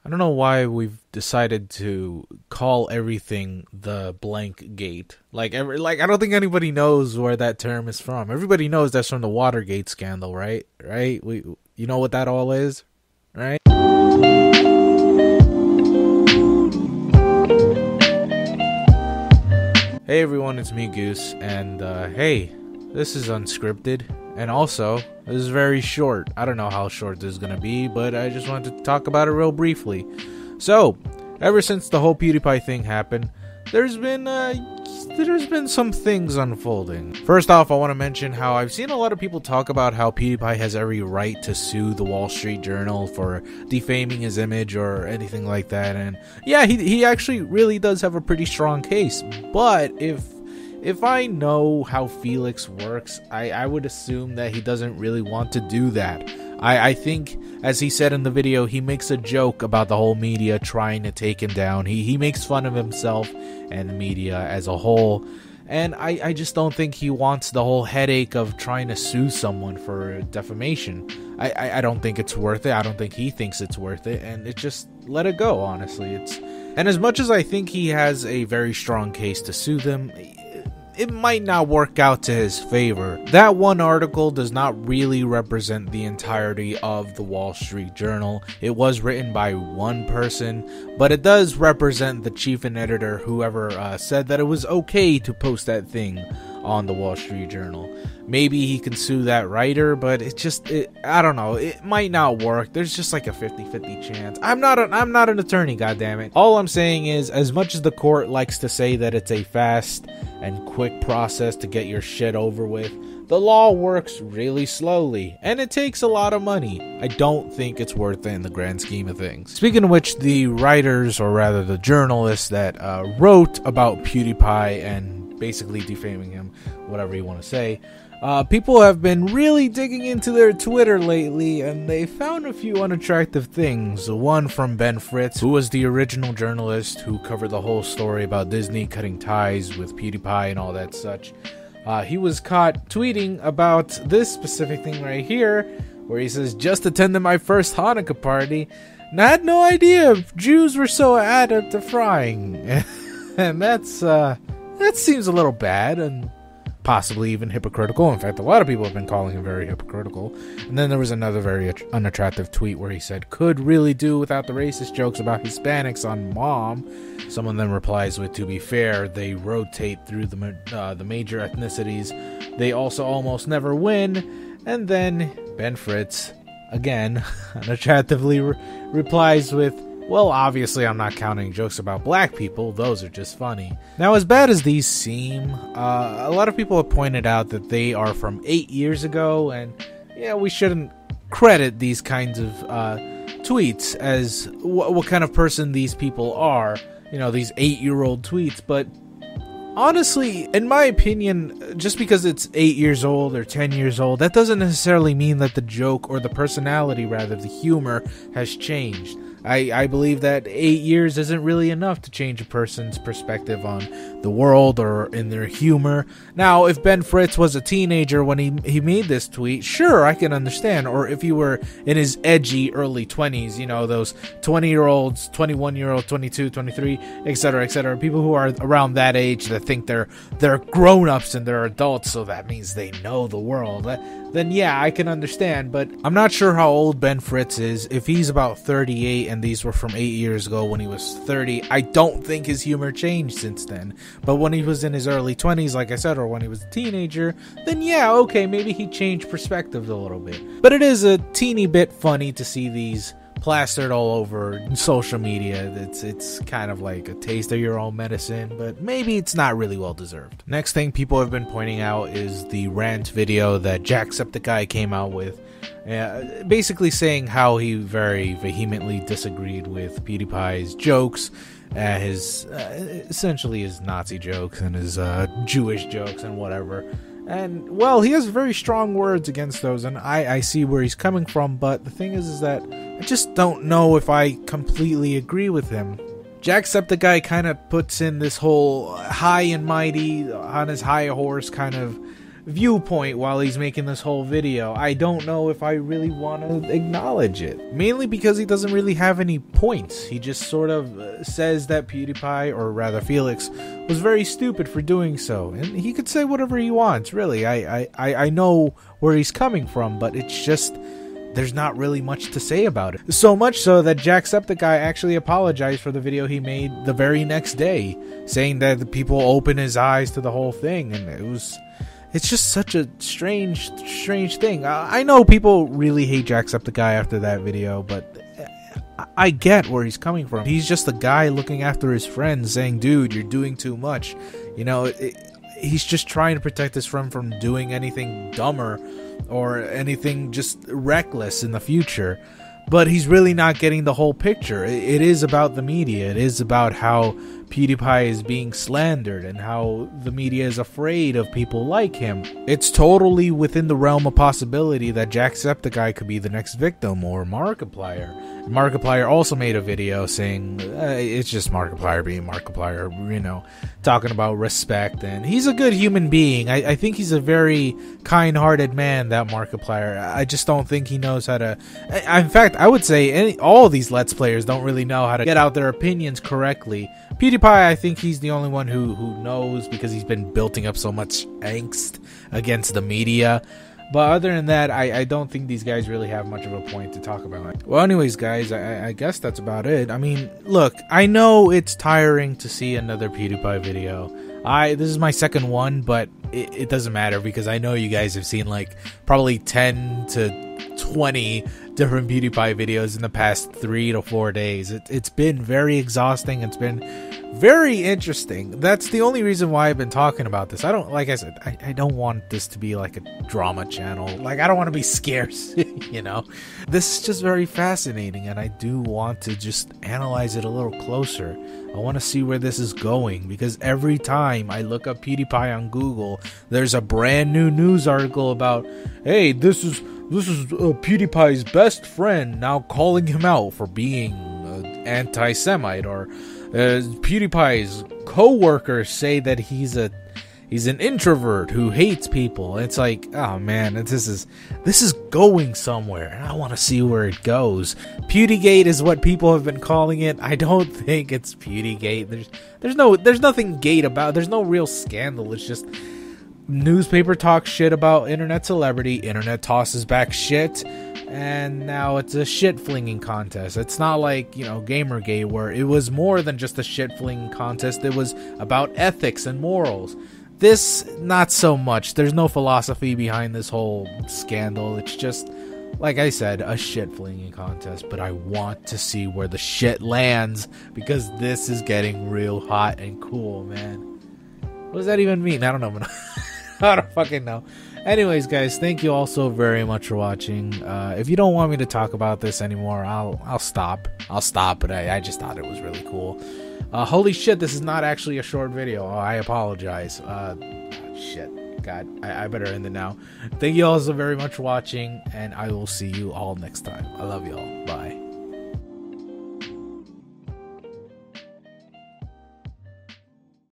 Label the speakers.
Speaker 1: I don't know why we've decided to call everything the blank gate. I don't think anybody knows where that term is from. Everybody knows that's from the Watergate scandal, right? Right? You know what that all is, right? Hey everyone, it's me Goose, and hey, this is unscripted, and also, this is very short. I don't know how short this is gonna be, but I just wanted to talk about it real briefly. So, ever since the whole Pewdiepie thing happened, there's been some things unfolding. First off, I want to mention how I've seen a lot of people talk about how Pewdiepie has every right to sue the Wall Street Journal for defaming his image or anything like that, and yeah, he actually really does have a pretty strong case. But if I know how Felix works, I would assume that he doesn't really want to do that. I think, as he said in the video, he makes a joke about the whole media trying to take him down. He makes fun of himself and the media as a whole. And I just don't think he wants the whole headache of trying to sue someone for defamation. I don't think it's worth it. I don't think he thinks it's worth it. And it just, let it go, honestly. And as much as I think he has a very strong case to sue them, it might not work out to his favor. That one article does not really represent the entirety of the Wall Street Journal. It was written by one person, but it does represent the chief and editor, whoever said that it was okay to post that thing on the Wall Street Journal. Maybe he can sue that writer, but I don't know, it might not work. There's just like a 50-50 chance. I'm not an attorney, goddammit. All I'm saying is, as much as the court likes to say that it's a fast and quick process to get your shit over with, the law works really slowly, and it takes a lot of money. I don't think it's worth it in the grand scheme of things. Speaking of which, the writers, or rather the journalists that wrote about Pewdiepie and basically defaming him, whatever you want to say, people have been really digging into their Twitter lately, and they found a few unattractive things. One from Ben Fritz, who was the original journalist who covered the whole story about Disney cutting ties with Pewdiepie and all that such. He was caught tweeting about this specific thing right here, where he says, "Just attended my first Hanukkah party, and I had no idea Jews were so adept at frying." And that seems a little bad, and possibly even hypocritical. In fact, a lot of people have been calling him very hypocritical. And then there was another very unattractive tweet where he said, "Could really do without the racist jokes about Hispanics on Mom." Someone then replies with, "To be fair, they rotate through the major ethnicities. They also almost never win." And then Ben Fritz, again, unattractively replies with, "Well, obviously I'm not counting jokes about black people, those are just funny." Now, as bad as these seem, a lot of people have pointed out that they are from 8 years ago, and yeah, we shouldn't credit these kinds of tweets as what kind of person these people are, these 8-year-old tweets. But honestly, in my opinion, just because it's 8 years old or 10 years old, that doesn't necessarily mean that the joke, or the personality rather, the humor, has changed. I believe that 8 years isn't really enough to change a person's perspective on the world or in their humor. Now, if Ben Fritz was a teenager when he made this tweet, sure, I can understand. Or if he were in his edgy early 20s, those 20-year-olds, 21-year-olds, 22, 23, etc., people who are around that age that think they're grown-ups and they're adults, so that means they know the world. Then yeah, I can understand, but I'm not sure how old Ben Fritz is. If he's about 38 and these were from 8 years ago when he was 30, I don't think his humor changed since then. But when he was in his early 20s, like I said, or when he was a teenager, then yeah, okay, maybe he changed perspectives a little bit. But it is a teeny bit funny to see these plastered all over social media. It's kind of like a taste of your own medicine, but maybe it's not really well deserved. Next thing people have been pointing out is the rant video that Jacksepticeye came out with, basically saying how he very vehemently disagreed with Pewdiepie's jokes, essentially his Nazi jokes and his Jewish jokes and whatever. And, well, he has very strong words against those, and I see where he's coming from, but the thing is that I just don't know if I completely agree with him. Jacksepticeye kind of puts in this whole high and mighty, on his high horse kind of viewpoint while he's making this whole video. I don't know if I really want to acknowledge it. Mainly because he doesn't really have any points. He just sort of says that PewDiePie, or rather Felix, was very stupid for doing so. And he could say whatever he wants, really. I know where he's coming from, but it's just, there's not really much to say about it. So much so that Jacksepticeye actually apologized for the video he made the very next day, saying that the people opened his eyes to the whole thing, and it's just such a strange thing. I know people really hate Jacksepticeye after that video, but I get where he's coming from. He's just a guy looking after his friends, saying, dude, you're doing too much. You know, he's just trying to protect his friend from doing anything dumber or anything just reckless in the future. But he's really not getting the whole picture. It is about the media. It is about how PewDiePie is being slandered and how the media is afraid of people like him. It's totally within the realm of possibility that Jacksepticeye could be the next victim, or Markiplier. Markiplier also made a video saying it's just Markiplier being Markiplier, you know, talking about respect, and he's a good human being. I think he's a very kind-hearted man, that Markiplier. I just don't think he knows how to... In fact, I would say all of these Let's Players don't really know how to get out their opinions correctly. PewDiePie, I think he's the only one who knows, because he's been building up so much angst against the media. But other than that, I don't think these guys really have much of a point to talk about. Well, anyways, guys, I guess that's about it. I mean, look, I know it's tiring to see another PewDiePie video. This is my second one, but it doesn't matter, because I know you guys have seen like probably 10 to 20 different PewDiePie videos in the past 3 to 4 days. It's been very exhausting. It's been very interesting. That's the only reason why I've been talking about this. Like I said, I don't want this to be like a drama channel. Like, I don't want to be scarce, you know? This is just very fascinating, and I do want to just analyze it a little closer. I want to see where this is going, because every time I look up PewDiePie on Google, there's a brand new news article about, hey, this is PewDiePie's best friend now calling him out for being anti-Semite, or PewDiePie's co-workers say that he's an introvert who hates people. It's like, oh man, this is going somewhere, and I want to see where it goes. Pewdiegate is what people have been calling it. I don't think it's Pewdiegate. There's nothing gate about. There's no real scandal. It's just newspaper talks shit about internet celebrity, internet tosses back shit, and now it's a shit flinging contest. It's not like, you know, Gamergate, where it was more than just a shit flinging contest. It was about ethics and morals. This, not so much. There's no philosophy behind this whole scandal. It's just, like I said, a shit flinging contest. But I want to see where the shit lands, because this is getting real hot and cool, man. What does that even mean? I don't know. I don't fucking know. Anyways, guys, thank you all so very much for watching. If you don't want me to talk about this anymore, I'll stop. But I just thought it was really cool. Holy shit, this is not actually a short video. Oh, I apologize. Shit. God, I better end it now. Thank you all so very much for watching, and I will see you all next time. I love you all. Bye.